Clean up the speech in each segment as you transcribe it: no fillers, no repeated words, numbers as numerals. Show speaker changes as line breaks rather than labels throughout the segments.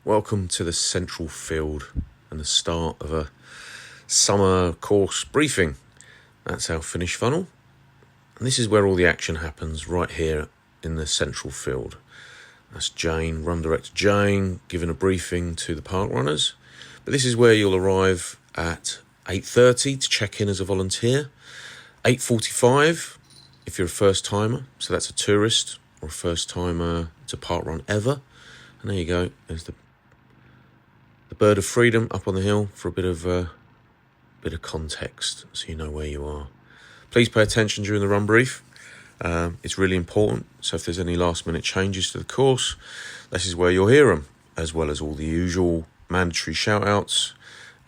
Welcome to the central field and the start of a summer course briefing. That's our finish funnel. And this is where all the action happens, right here in the central field. That's Jane, run director Jane, giving a briefing to the park runners. But this is where you'll arrive at 8:30 to check in as a volunteer. 8:45 if you're a first timer, so that's a tourist or a first timer to parkrun ever. And there you go, there's the bird of freedom up on the hill for a bit of context, so you know where you are. Please pay attention during the run brief. It's really important. So if there's any last minute changes to the course, this is where you'll hear them, as well as all the usual mandatory shout outs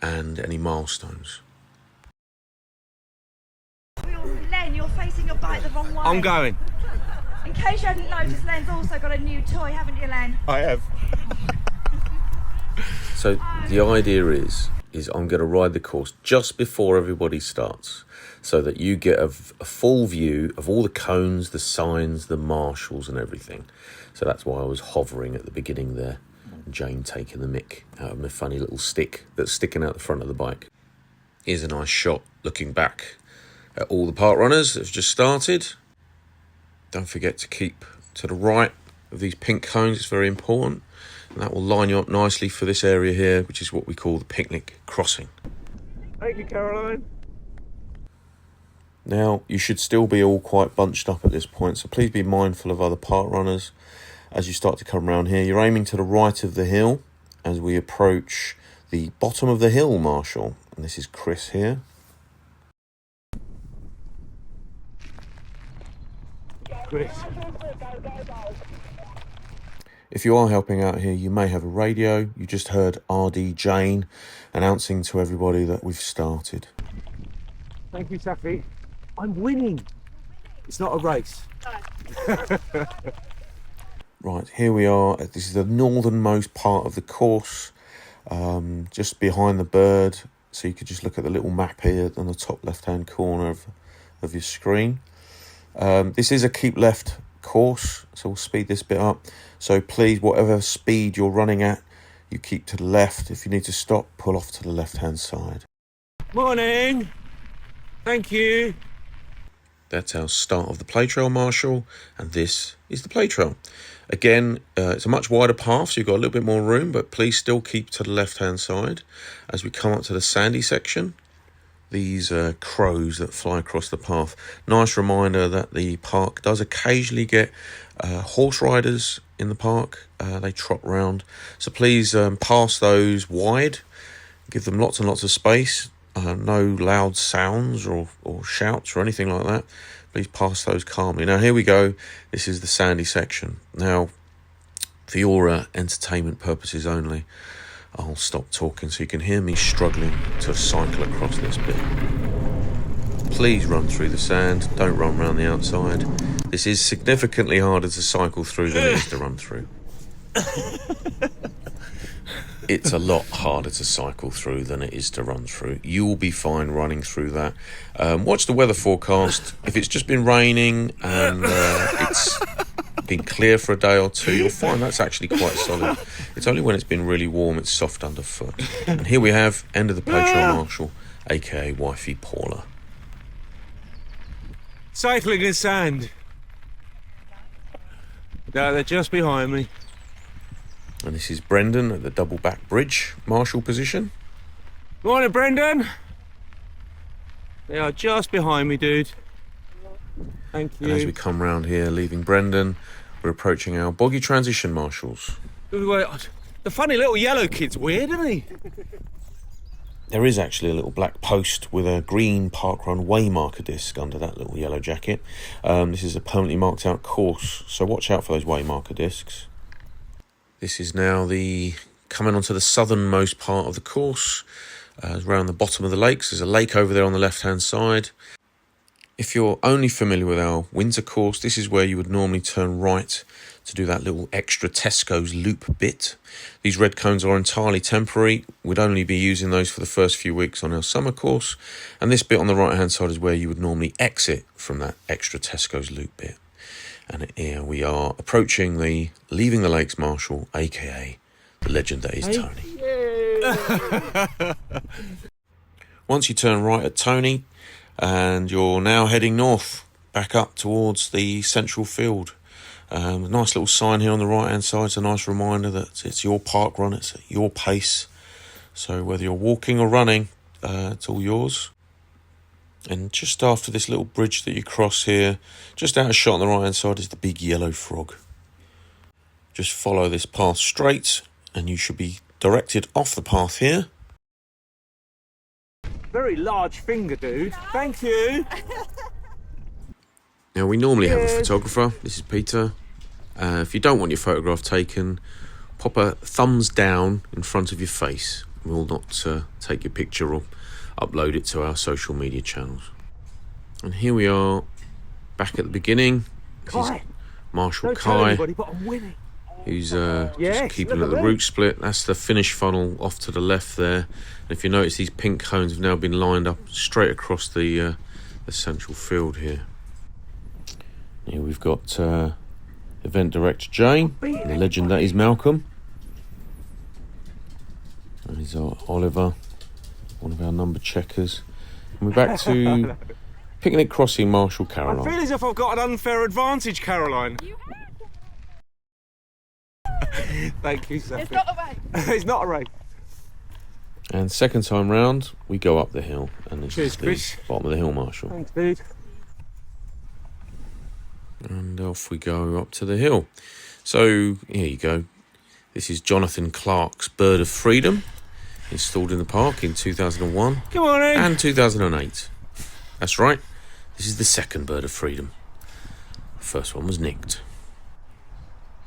and any milestones.
Len, you're facing your bike the wrong way.
I'm going.
In case you hadn't noticed, Len's also got a new toy, haven't you, Len?
I have.
So the idea is I'm going to ride the course just before everybody starts, so that you get a full view of all the cones, the signs, the marshals and everything. So that's why I was hovering at the beginning there. Jane taking the mick out of my funny little stick that's sticking out the front of the bike. Here's a nice shot looking back at all the park runners that have just started. Don't forget to keep to the right of these pink cones, it's very important. And that will line you up nicely for this area here, which is what we call the picnic crossing.
Thank you, Caroline.
Now, you should still be all quite bunched up at this point, so please be mindful of other park runners as you start to come around here. You're aiming to the right of the hill as we approach the bottom of the hill marshal. And this is Chris here.
Chris.
If you are helping out here, you may have a radio. You just heard RD Jane announcing to everybody that we've started.
Thank you, Safi. I'm winning. It's not a race.
Right, here we are. This is the northernmost part of the course, just behind the bird. So you could just look at the little map here on the top left-hand corner of your screen. This is a keep left course, so we'll speed this bit up. So please, whatever speed you're running at, you keep to the left. If you need to stop, pull off to the left-hand side.
Morning. Thank you.
That's our start of the play trail marshal, and this is the play trail. Again, it's a much wider path, so you've got a little bit more room, but please still keep to the left-hand side. As we come up to the sandy section, these crows that fly across the path. Nice reminder that the park does occasionally get horse riders in the park. They trot round. So please pass those wide. Give them lots and lots of space. No loud sounds or shouts or anything like that. Please pass those calmly. Now here we go. This is the sandy section. Now, for your entertainment purposes only, I'll stop talking so you can hear me struggling to cycle across this bit. Please run through the sand, don't run around the outside. This is significantly harder to cycle through than it is to run through. It's a lot harder to cycle through than it is to run through. You will be fine running through that. Watch the weather forecast. If it's just been raining and it's been clear for a day or two, you'll find that's actually quite solid. It's only when it's been really warm it's soft underfoot. And here we have end of the play trail marshal, aka wifey Paula.
Cycling in sand. No, they're just behind me.
And this is Brendan at the double back bridge marshal position.
Morning, Brendan. They are just behind me, dude. Thank you.
And as we come round here, leaving Brendan, we're approaching our boggy transition marshals.
The funny little yellow kid's weird, isn't he?
There is actually a little black post with a green parkrun waymarker disc under that little yellow jacket. This is a permanently marked out course, so watch out for those waymarker discs. This is now coming onto the southernmost part of the course, around the bottom of the lakes. There's a lake over there on the left-hand side. If you're only familiar with our winter course, this is where you would normally turn right to do that little extra Tesco's loop bit. These red cones are entirely temporary. We'd only be using those for the first few weeks on our summer course. And this bit on the right-hand side is where you would normally exit from that extra Tesco's loop bit. And here we are approaching leaving the Lakes Marshal, aka the legend that is Tony. Once you turn right at Tony, and you're now heading north, back up towards the central field. A nice little sign here on the right hand side. It's a nice reminder that it's your park run, it's at your pace. So whether you're walking or running, it's all yours. And just after this little bridge that you cross here, just out of shot on the right hand side is the big yellow frog. Just follow this path straight and you should be directed off the path here.
Very large finger, dude. Thank you.
Now we normally have a photographer. This is Peter. If you don't want your photograph taken, pop a thumbs down in front of your face. We'll not take your picture or upload it to our social media channels. And here we are, back at the beginning. This is Marshall
Don't tell
Kai,
anybody, but I'm winning.
who's
Yes,
just keeping
look
at the
at
route
me.
split. That's the finish funnel off to the left there. And if you notice, these pink cones have now been lined up straight across the central field here. Here we've got event director Jane, the legend that is Malcolm. And he's Oliver, one of our number checkers. And we're back to Picnic Crossing, Marshall,
I
Caroline.
feel as if I've got an unfair advantage, Caroline. Thank you, Sophie.
It's not a way.
It's not a race.
And second time round, we go up the hill. And this
Cheers,
is the
Chris.
bottom of the hill, Marshall.
Thanks, dude.
And off we go up to the hill. So, here you go. This is Jonathan Clark's Bird of Freedom, installed in the park in 2001
Good morning.
and 2008. That's right, this is the second Bird of Freedom. The first one was nicked.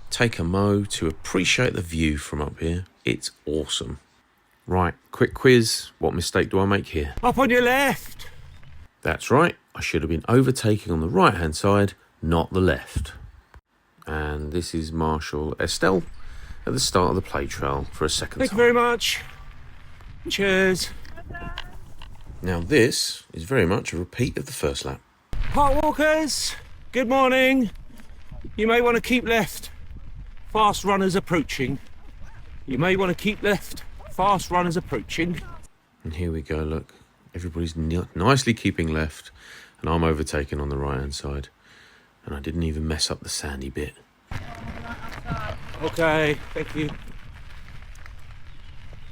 Take a mo to appreciate the view from up here. It's awesome. Right, quick quiz. What mistake do I make here?
Up on your left.
That's right, I should have been overtaking on the right hand side, not the left. And this is Marshall Estelle at the start of the play trail for a second
Thank you
time.
very much. Cheers.
Now this is very much a repeat of the first lap.
Park walkers, good morning. You may want to keep left. Fast runners approaching. You may want to keep left. Fast runners approaching.
And here we go, look. Everybody's nicely keeping left and I'm overtaking on the right hand side. And I didn't even mess up the sandy bit.
Okay, thank you.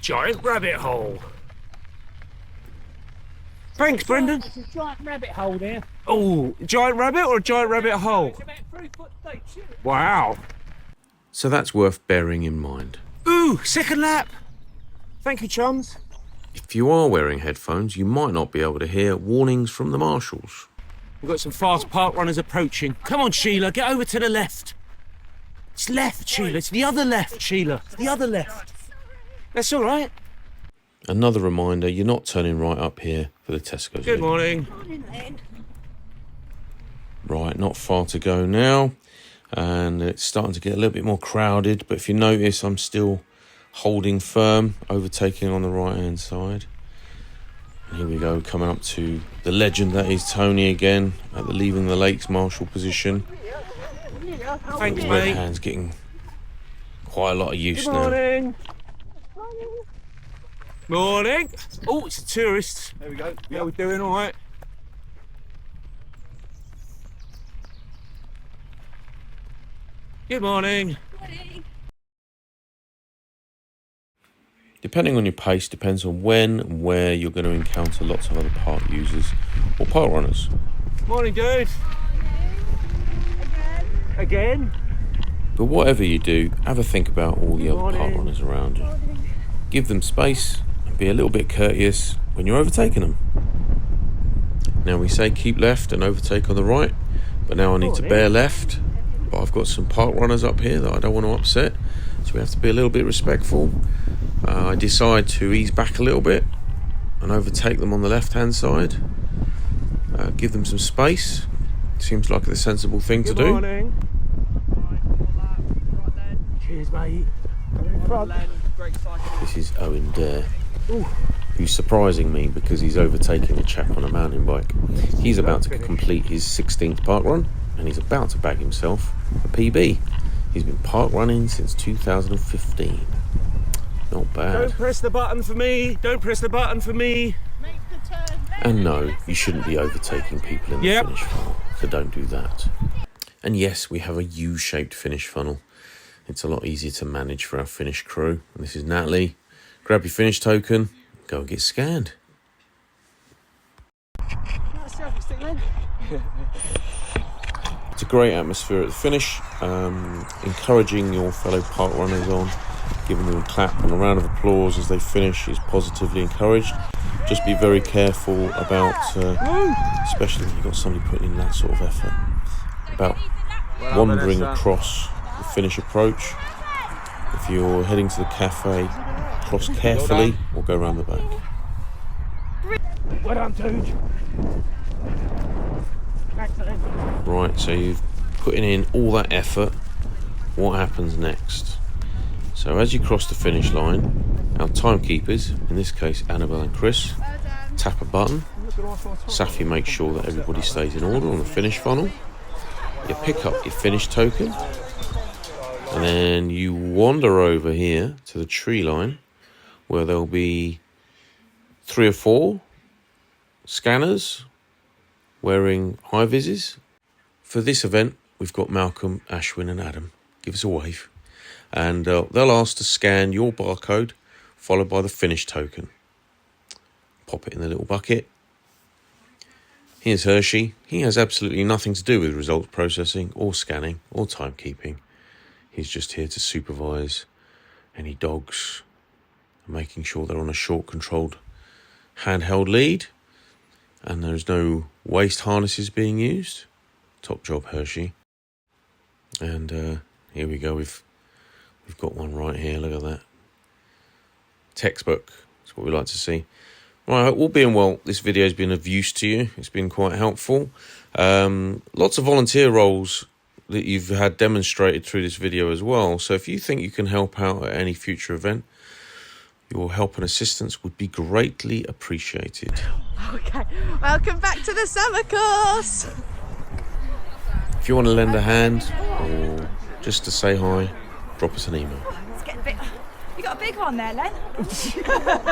Giant rabbit hole. Thanks, Brendan.
It's a giant rabbit hole there.
Oh, giant rabbit or a giant rabbit hole?
It's about 3 foot deep. Shoot it.
Wow.
So that's worth bearing in mind.
Ooh, second lap. Thank you, chums.
If you are wearing headphones, you might not be able to hear warnings from the marshals.
We've got some fast park runners approaching. Come on, Sheila, get over to the left. It's left, Sheila. It's the other left, Sheila. It's the other left. That's all right.
Another reminder, you're not turning right up here for the Tesco's.
Good morning.
Right, not far to go now. And it's starting to get a little bit more crowded. But if you notice, I'm still holding firm, overtaking on the right-hand side. And here we go, coming up to the legend that is Tony again at the leaving the lakes marshal position.
Thanks,
His red
mate.
hand's getting quite a lot of use
Good
now.
morning. Morning. Oh, it's a tourist. There we go. Yeah, we're doing all right. Good morning.
Depending on your pace, depends on when and where you're going to encounter lots of other park users or park runners.
Morning, dude. Again?
But whatever you do, have a think about all the other park
Morning.
runners around you. Give them space and be a little bit courteous when you're overtaking them. Now we say keep left and overtake on the right, but now I need to bear left. But I've got some park runners up here that I don't want to upset, so we have to be a little bit respectful. I decide to ease back a little bit and overtake them on the left hand side. Give them some space. Seems like the sensible thing to
Good
do.
morning. Cheers, mate.
This is Owen Dare, who's surprising me because he's overtaking a chap on a mountain bike. He's about to complete his 16th park run and he's about to bag himself a PB. He's been park running since 2015. Not bad.
Don't press the button for me. Don't press the button for me.
And no, you shouldn't be overtaking people in the
Yep.
finish funnel, so don't do that. And yes, we have a U-shaped finish funnel. It's a lot easier to manage for our finish crew. And this is Notley. Grab your finish token, go and get scanned. It's a great atmosphere at the finish, encouraging your fellow park runners on, giving them a clap and a round of applause as they finish is positively encouraged. Just be very careful about, especially when you've got somebody putting in that sort of effort, about wandering across the finish approach. If you're heading to the cafe, cross carefully or go around the back.
Well done, Tooge. Excellent.
Right, so you've putting in all that effort. What happens next? So as you cross the finish line, our timekeepers, in this case Annabelle and Chris, tap a button. Safi makes sure that everybody stays in order on the finish funnel. You pick up your finish token, and then you wander over here to the tree line, where there'll be 3 or 4 scanners wearing high vises. For this event, we've got Malcolm, Ashwin and Adam. Give us a wave. And they'll ask to scan your barcode, followed by the finish token. Pop it in the little bucket. Here's Hershey. He has absolutely nothing to do with results processing or scanning or timekeeping. He's just here to supervise any dogs and making sure they're on a short controlled handheld lead and there's no waist harnesses being used. Top job, Hershey. And here we go. We've got one right here. Look at that. Textbook. That's what we like to see. Right, all being well, this video has been of use to you. It's been quite helpful. Lots of volunteer roles that you've had demonstrated through this video as well. So if you think you can help out at any future event, your help and assistance would be greatly appreciated.
Okay, welcome back to the summer course.
If you want to lend a hand or just to say hi, drop us an email.
It's getting a bit. You got a big one there, Len.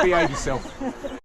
Behave yourself.